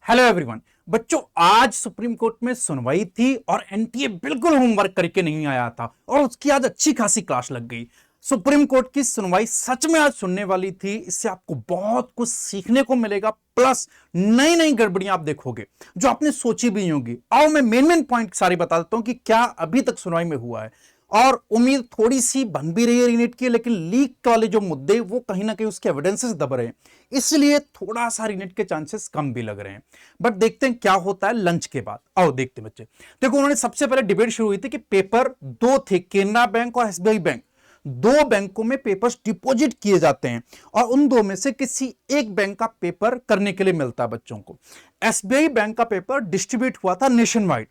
Hello everyone. बच्चों, आज supreme court में सुनवाई थी और एनटीए बिल्कुल होमवर्क करके नहीं आया था और उसकी आज अच्छी खासी क्लास लग गई। सुप्रीम कोर्ट की सुनवाई सच में आज सुनने वाली थी। इससे आपको बहुत कुछ सीखने को मिलेगा, प्लस नई नई गड़बड़ियां आप देखोगे जो आपने सोची भी नहीं होगी। आओ मैं मेन पॉइंट सारे बता देता हूं कि क्या अभी तक सुनवाई में हुआ है, और उम्मीद थोड़ी सी बन भी रही है रीनेट की, लेकिन लीक वाले जो मुद्दे वो कहीं ना कहीं उसके एविडेंसेस दब रहे हैं, इसलिए थोड़ा सा रीनेट के चांसेस कम भी लग रहे हैं। बट देखते हैं क्या होता है लंच के बाद। आओ देखते हैं बच्चे। देखो, उन्होंने सबसे पहले डिबेट शुरू हुई थी कि पेपर दो थे, केनरा बैंक और एसबीआई बैंक। दो बैंकों में पेपर्स डिपॉजिट किए जाते हैं और उन दो में से किसी एक बैंक का पेपर करने के लिए मिलता है बच्चों को। एसबीआई बैंक का पेपर डिस्ट्रीब्यूट हुआ था नेशन वाइड,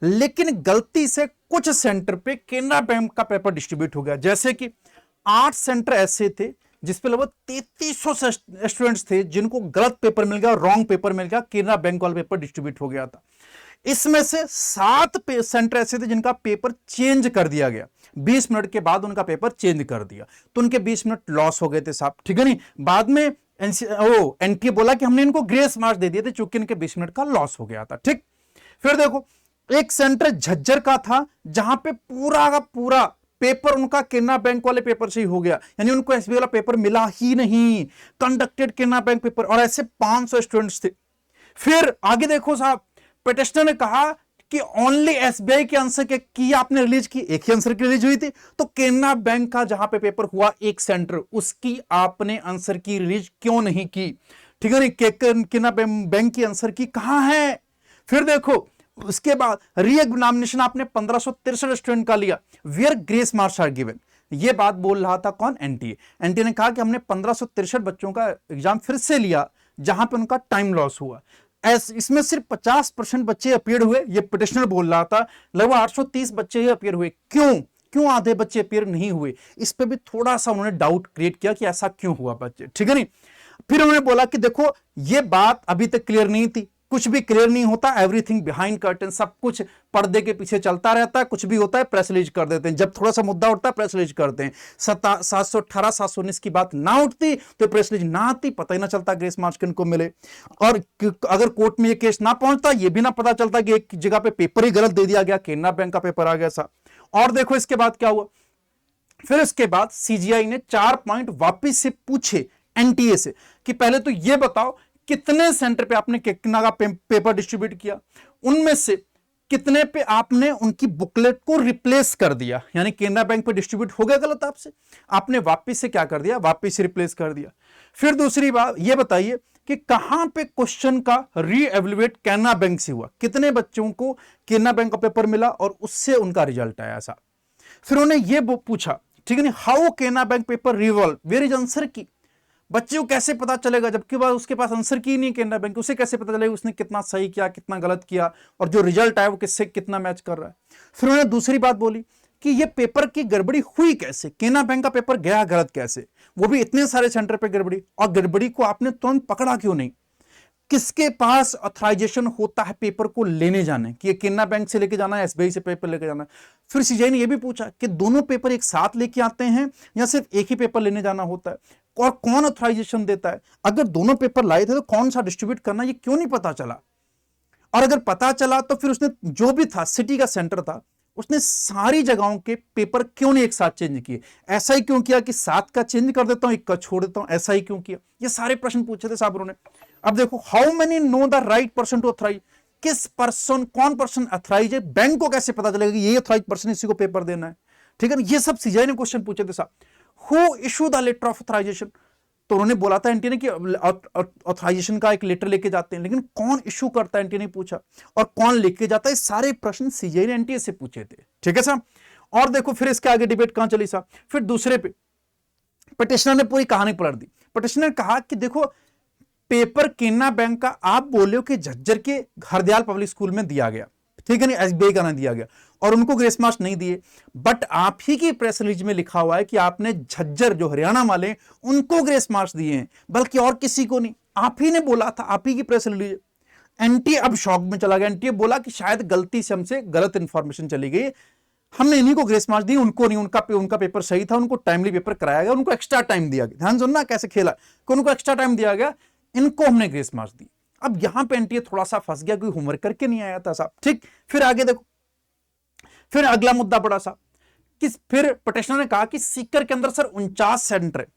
लेकिन गलती से कुछ सेंटर पे केनरा बैंक का पेपर डिस्ट्रीब्यूट हो गया। जैसे कि 8 सेंटर ऐसे थे जिसपे लगभग 3300 स्टूडेंट्स थे जिनको गलत पेपर मिल गया, रॉन्ग पेपर मिल गया, केनरा बैंक वाला पेपर डिस्ट्रीब्यूट हो गया था। इसमें से 7 सेंटर ऐसे थे जिनका पेपर चेंज कर दिया गया, 20 मिनट के बाद उनका पेपर चेंज कर दिया, तो उनके 20 मिनट लॉस हो गए थे साहब, ठीक है नहीं। बाद में एनटीए बोला कि हमने इनको ग्रेस मार्क्स दे दिए थे चूंकि इनके 20 मिनट का लॉस हो गया था, ठीक। फिर देखो, एक सेंटर झज्जर का था जहां पे पूरा का पूरा पेपर उनका केनरा बैंक वाले पेपर से ही हो गया, यानी उनको एसबीआई वाला पेपर मिला ही नहीं, कंडक्टेड केनरा बैंक पेपर, और ऐसे 500 स्टूडेंट्स थे। फिर आगे देखो साहब, पिटिशनर ने कहा कि ओनली एसबीआई के आंसर के की आपने रिलीज की, एक ही आंसर की रिलीज हुई थी, तो केनरा बैंक का जहां पे पेपर हुआ एक सेंटर, उसकी आपने आंसर की रिलीज क्यों नहीं की, ठीक है नहीं। केनरा बैंक की आंसर की कहां है। फिर देखो, उसके बाद री एग्जामिनेशन आपने 1563 स्टूडेंट का लिया, where grace marks are given. ये बात बोल रहा था कौन, एनटीए। एनटीए ने कहा कि हमने 1563 बच्चों का एग्जाम फिर से लिया जहां पे उनका टाइम लॉस हुआ। इसमें सिर्फ 50% बच्चे अपीयर हुए, ये पिटिशनर बोल रहा था। लगभग 830 बच्चे ही अपीयर हुए। क्यों आधे बच्चे अपीयर नहीं हुए, इस पे भी थोड़ा सा उन्होंने डाउट क्रिएट किया कि ऐसा क्यों हुआ बच्चे, ठीक है नहीं। फिर उन्होंने बोला कि देखो, ये बात अभी तक क्लियर नहीं थी, कुछ भी क्लियर नहीं होता, एवरीथिंग बिहाइंड कर्टन, सब कुछ पर्दे के पीछे चलता रहता है, कुछ भी होता है प्रेस रिलीज कर देते हैं, जब थोड़ा सा मुद्दा उठता है प्रेस रिलीज करते हैं। 718 719 की बात ना उठती तो प्रेस रिलीज ना आती, पता ही ना चलता ग्रेस मार्क्स किनको मिले, और अगर कोर्ट में ये केस ना पहुंचता ये भी ना पता चलता कि एक जगह पे पेपर ही गलत दे दिया गया, केनरा बैंक का पेपर आ गया सा। और देखो इसके बाद क्या हुआ। फिर इसके बाद सीजीआई ने 4 पॉइंट वापिस से पूछे एनटीए से कि पहले तो ये बताओ कितने सेंटर पे आपने केनरा का पेपर डिस्ट्रीब्यूट किया, उनमें से कितने पे आपने उनकी बुकलेट को रिप्लेस कर दिया, यानी केनरा बैंक पे डिस्ट्रीब्यूट हो गया गलत आपसे, आपने वापस से क्या कर दिया, वापस से रिप्लेस कर दिया। फिर दूसरी बात ये बताइए कि कहां पे क्वेश्चन का रीएवल्युएट केनरा बैंक से हुआ, कितने बच्चों को केनरा बैंक का पेपर मिला और उससे उनका रिजल्ट आया ऐसा। फिर उन्होंने ये पूछा, ठीक है, how Canara bank paper revolve, where is answer key. बच्चे को कैसे पता चलेगा जबकि उसके पास आंसर की नहीं केनरा बैंक, उसे कैसे पता चलेगा उसने कितना सही किया कितना गलत किया, और जो रिजल्ट आया वो किससे कितना मैच कर रहा है। फिर उन्होंने दूसरी बात बोली कि ये पेपर की गड़बड़ी हुई कैसे, केनरा बैंक का पेपर गया गलत कैसे, वो भी इतने सारे सेंटर पे गड़बड़ी, और गड़बड़ी को आपने तुरंत पकड़ा क्यों नहीं। किसके पास ऑथराइजेशन होता है पेपर को लेने जाने कि ये केनरा बैंक से लेके जाना है, एसबीआई से पेपर लेके जाना है। फिर सीजीआई ने यह भी पूछा कि दोनों पेपर एक साथ लेके आते हैं या सिर्फ एक ही पेपर लेने जाना होता है, और कौन ऑथराइजेशन देता है। अगर दोनों पेपर लाए थे तो कौन सा डिस्ट्रीब्यूट करना ये क्यों नहीं पता चला, और अगर पता चला तो फिर उसने जो भी था सिटी का सेंटर था उसने सारी जगहों के पेपर क्यों नहीं एक साथ चेंज किए, ऐसा ही क्यों किया कि 7 का चेंज कर देता हूं 1 का छोड़ देता हूं, ऐसा ही क्यों किया। ये सारे प्रश्न पूछे थे साहब उन्होंने। अब देखो, how many no the right person to authorise, किस पर्सन, कौन पर्सन अथराइज है, बैंक को कैसे पता चलेगा कि ये अथराइज पर्सन इसी को पेपर देना है, ठीक है ना। ये सब सीजीआई ने क्वेश्चन पूछे थे साहब। Who issue the letter of authorisation, तो उन्होंने बोला था एनटीए ने कि ऑथराइजेशन का एक लेटर लेके जाते हैं, लेकिन कौन इशू करता है एनटीए ने पूछा, और कौन लेके जाता है, सारे प्रश्न सीजीआई ने एनटीए से पूछे थे, ठीक है साहब। और देखो फिर इसके आगे डिबेट कहां चली साहब। फिर दूसरे पे पिटिशनर ने पूरी कहानी पलट दी। पिटिशनर ने कहा कि देखो, पेपर केनरा बैंक का आप बोले हो कि झज्जर के हरदयाल पब्लिक स्कूल में दिया गया, ठीक है नहीं, एसबीआई का ना दिया गया, और उनको ग्रेस मार्क्स नहीं दिए, बट आप ही की प्रेस रिलीज में लिखा हुआ है कि आपने झज्जर जो हरियाणा वाले उनको ग्रेस मार्क्स दिए हैं, बल्कि और किसी को नहीं। आप ही ने बोला था, आप ही की प्रेस रिलीज। एनटीए अब शॉक में चला गया। एनटीए बोला कि शायद गलती से हमसे गलत इंफॉर्मेशन चली गई, हमने इन्हीं को ग्रेस मार्क्स दी, उनको नहीं, उनका पेपर सही था, उनको टाइमली पेपर कराया गया, उनको एक्स्ट्रा टाइम दिया गया। ध्यान सुनना कैसे खेला कि उनको एक्स्ट्रा टाइम दिया गया, इनको हमने ग्रेस मार्क्स दी। अब यहां पे एनटीए थोड़ा सा फंस गया, कोई होमवर्क करके नहीं आया था साहब। ठीक, फिर आगे देखो, फिर अगला मुद्दा बड़ा सा कि फिर पटिशनर ने कहा कि सीकर के अंदर सर 49 सेंटर है,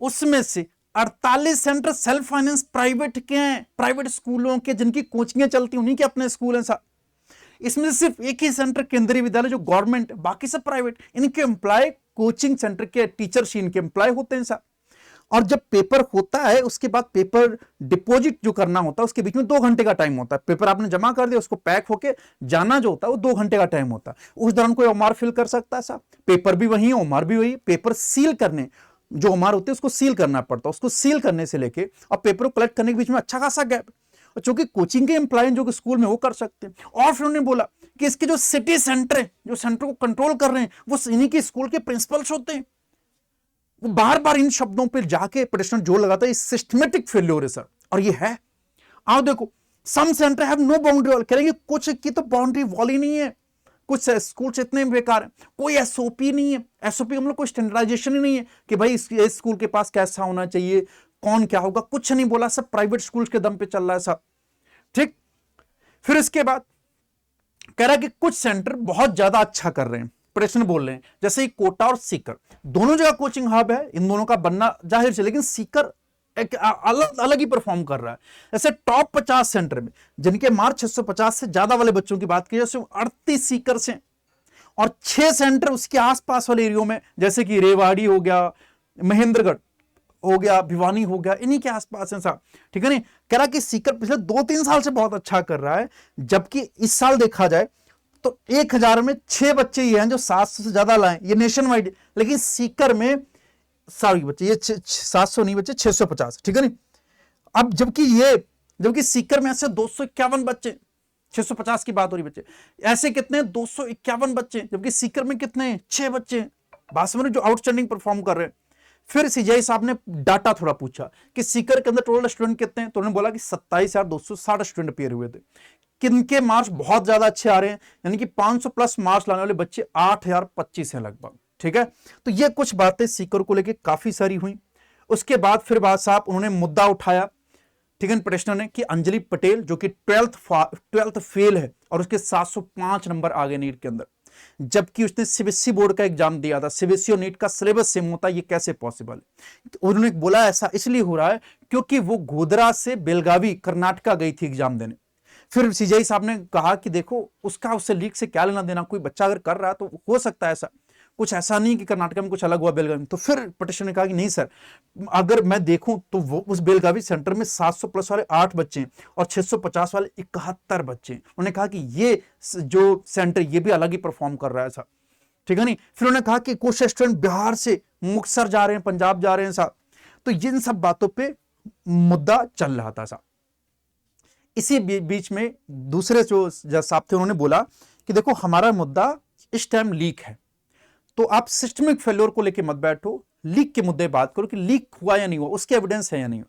उसमें से 48 सेंटर सेल्फ फाइनेंस प्राइवेट के हैं, प्राइवेट स्कूलों के जिनकी कोचिंगें चलती उन्हीं के अपने स्कूल हैं साहब। इसमें सिर्फ एक ही सेंटर केंद्रीय विद्यालय जो गवर्नमेंट, बाकी सब प्राइवेट। इनके एम्प्लॉय कोचिंग सेंटर के टीचर शी इनके एम्प्लॉय होते हैं साहब। और जब पेपर होता है उसके बाद पेपर डिपॉजिट जो करना होता है उसके बीच में 2 घंटे का टाइम होता है। पेपर आपने जमा कर दिया, उसको पैक होके जाना जो होता है वो 2 घंटे का टाइम होता है। उस दौरान कोई ओमार फिल कर सकता है साहब। पेपर भी वही है, ओमार भी वही। पेपर सील करने जो ओमार होते हैं उसको सील करना पड़ता है, उसको सील करने से लेके और पेपर को कलेक्ट करने के बीच में अच्छा खासा गैप, चूंकि कोचिंग के एम्प्लॉय जो स्कूल में वो कर सकते हैं। और फिर उन्होंने बोला कि इसके जो सिटी सेंटर है, जो सेंटर को कंट्रोल कर रहे हैं, वो इन्हीं के स्कूल के प्रिंसिपल्स होते हैं। वो बार बार इन शब्दों पर जाके पटिशनर जोर लगाता है सिस्टमेटिक फेल्योर है सर, और ये है। आओ देखो, some centre have no boundary wall, कहेंगे कुछ की तो बाउंड्री वॉल ही नहीं है, कुछ स्कूल इतने बेकार है, कोई एसओपी नहीं है। एसओपी हम लोग कोई स्टैंडर्डाइजेशन ही नहीं है कि भाई इस स्कूल के पास कैसा होना चाहिए, कौन क्या होगा, कुछ नहीं बोला। सब प्राइवेट स्कूल के दम पे चल रहा है सब। ठीक, फिर इसके बाद कह रहा है कि कुछ सेंटर बहुत ज्यादा अच्छा कर रहे हैं, पटिशनर बोल रहे हैं, जैसे कोटा और सीकर दोनों जगह कोचिंग हब है, इन दोनों का बनना जाहिर है, लेकिन सीकर एक अलग अलग ही परफॉर्म कर रहा है। जैसे टॉप 50 सेंटर में जिनके मार्क्स 650 से ज्यादा वाले बच्चों की बात की जाए, 38 सीकर से, और 6 सेंटर उसके आसपास वाले एरियो में, जैसे कि रेवाड़ी हो गया, महेंद्रगढ़ हो गया, भिवानी हो गया, इन्हीं के आसपास है साहब। ठीक है नहीं, कह रहा कि सीकर पिछले 2-3 साल से बहुत अच्छा कर रहा है, जबकि इस साल देखा जाए तो 1000 में 6 बच्चे ही हैं जो 700 से ज्यादा लाए, ये नेशन वाइड। लेकिन सीकर में सारी बच्चे, ये 700 नहीं बच्चे, 650। ठीक है नहीं, अब जबकि सीकर में ऐसे 251 बच्चे, 650 की बात हो रही बच्चे, ऐसे कितने 251 बच्चे, जबकि सीकर में कितने 6 बच्चे, बासमती जो आउटस्टैंडिंग परफॉर्म कर रहे हैं। फिर सीजीआई साहब ने डाटा थोड़ा पूछा कि सीकर के अंदर टोटल स्टूडेंट कितने हैं, तो उन्होंने बोला कि 27,260 स्टूडेंट अपीयर हुए थे। किनके मार्क्स बहुत ज्यादा अच्छे आ रहे हैं, यानी कि 500 प्लस मार्क्स लाने वाले बच्चे 8025 हैं लगभग। ठीक है, तो ये कुछ बातें सीकर को लेके काफी सारी हुई। उसके बाद फिर बात साहब उन्होंने मुद्दा उठाया, ठीक है, पटिशनर ने, कि अंजलि पटेल जो कि 12th फेल है और उसके 705 नंबर आ गए नीट के अंदर, जबकि उसने सीबीएसई बोर्ड का एग्जाम दिया था। सीबीएसई और नीट का सिलेबस सेम होता है, ये कैसे पॉसिबल है? तो उन्होंने बोला ऐसा इसलिए हो रहा है क्योंकि वो गोधरा से बेलगावी कर्नाटका गई थी एग्जाम देने। फिर सीजीआई साहब ने कहा कि देखो उसका उससे लीक से क्या लेना देना, कोई बच्चा अगर कर रहा है तो हो सकता है ऐसा, कुछ ऐसा नहीं कि कर्नाटक में कुछ अलग हुआ बेलगावी में। तो फिर पटिशनर ने कहा कि नहीं सर, अगर मैं देखूं तो वो उस बेलगावी सेंटर में 700 प्लस वाले 8 बच्चे और 650 वाले 71 बच्चे। उन्होंने कहा कि ये जो सेंटर ये भी अलग ही परफॉर्म कर रहा है साहब। ठीक है नहीं, फिर उन्होंने कहा कि कुछ स्टूडेंट बिहार से मुक्तसर जा रहे हैं, पंजाब जा रहे हैं साहब। तो इन सब बातों पर मुद्दा चल रहा था साहब। इसी बीच में दूसरे जो जज साहब थे उन्होंने बोला कि देखो हमारा मुद्दा इस टाइम लीक है, तो आप सिस्टमिक फेल्योर को लेके मत बैठो, लीक के मुद्दे बात करो कि लीक हुआ या नहीं हुआ, उसके एविडेंस है या नहीं।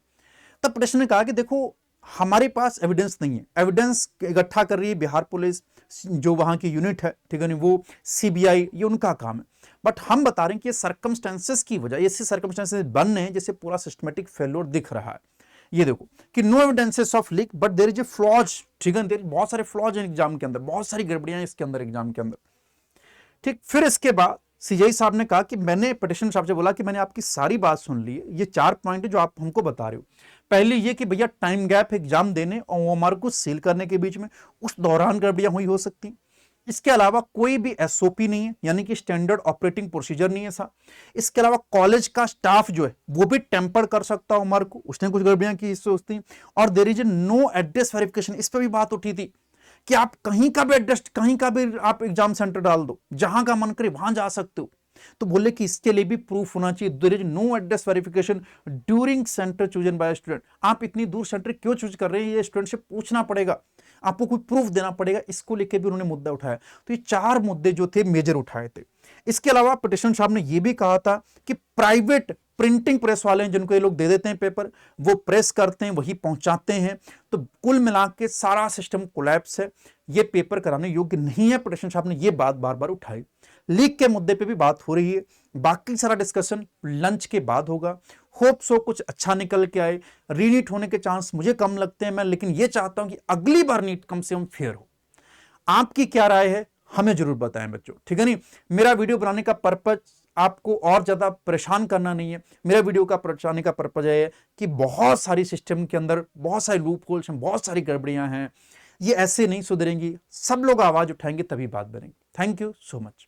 तब पटिशनर ने कहा कि देखो हमारे पास एविडेंस नहीं है, एविडेंस इकट्ठा कर रही है बिहार पुलिस, जो वहां की यूनिट है, ठीक है नहीं, वो सीबीआई, ये उनका काम है। बट हम बता रहे हैं कि ये सर्कमस्टेंसेस की वजह, ऐसे सर्कमस्टेंसेस बन रहे हैं जिससे पूरा सिस्टमेटिक फेल्योर दिख रहा है। ये देखो कि no evidences of leak but there is a flaws, ठीक है, बहुत सारे फ्लॉज हैं एग्जाम के अंदर, बहुत सारी गड़बड़ियां इसके अंदर एग्जाम के अंदर। ठीक, फिर इसके बाद सीजीआई साहब ने कहा कि मैंने पटिशनर साहब से बोला कि मैंने आपकी सारी बात सुन ली है, ये 4 पॉइंट है जो आप हमको बता रहे हो। पहले ये कि भैया टाइम गैप एग्जाम देने और ओएमआर को सील करने के बीच में, उस दौरान गड़बड़ियां हुई हो सकती। इसके अलावा कोई भी एसओपी नहीं है, यानी कि स्टैंडर्ड ऑपरेटिंग प्रोसीजर नहीं है साहब। इसके अलावा कॉलेज का स्टाफ जो है वो भी टेम्पर कर सकता है ओएमआर को, उसने कुछ गड़बड़ियां की सोचती। और there is no address verification, इस पर भी बात उठी थी कि आप कहीं का भी एड्रेस, कहीं का भी आप एग्जाम सेंटर डाल दो, जहां का मन करे वहां जा सकते हो। तो बोले कि इसके लिए भी प्रूफ होना चाहिए, there is no address verification during centre chosen by student. आप इतनी दूर सेंटर क्यों चूज कर रहे हैं, ये स्टूडेंट से पूछना पड़ेगा, आपको कोई प्रूफ देना पड़ेगा। इसको लेकर भी उन्होंने मुद्दा उठाया। तो ये 4 मुद्दे जो थे मेजर उठाए थे। इसके अलावा पटिशनर साहब ने यह भी कहा था कि प्राइवेट प्रिंटिंग प्रेस वाले हैं जिनको ये लोग दे देते हैं पेपर, वो प्रेस करते हैं, वही पहुंचाते हैं, तो कुल मिला के सारा सिस्टम कोलैप्स है, ये पेपर कराने योग्य नहीं है। पटिशनर साहब ने ये बात बार बार उठाई। लीक के मुद्दे पे भी बात हो रही है। बाकी सारा डिस्कशन लंच के बाद होगा। होप सो कुछ अच्छा निकल के आए। रीनीट होने के चांस मुझे कम लगते हैं, मैं लेकिन ये चाहता हूं कि अगली बार नीट कम से कम फेयर हो। आपकी क्या राय है हमें जरूर बताएं बच्चों, ठीक है नहीं। मेरा वीडियो बनाने का पर्पज आपको और ज्यादा परेशान करना नहीं है। मेरा वीडियो का परेशानी का पर्पज है कि बहुत सारी सिस्टम के अंदर बहुत सारे लूप होल्स हैं, बहुत सारी गड़बड़ियां हैं, ये ऐसे नहीं सुधरेंगी। सब लोग आवाज उठाएंगे तभी बात बनेगी। Thank you so much.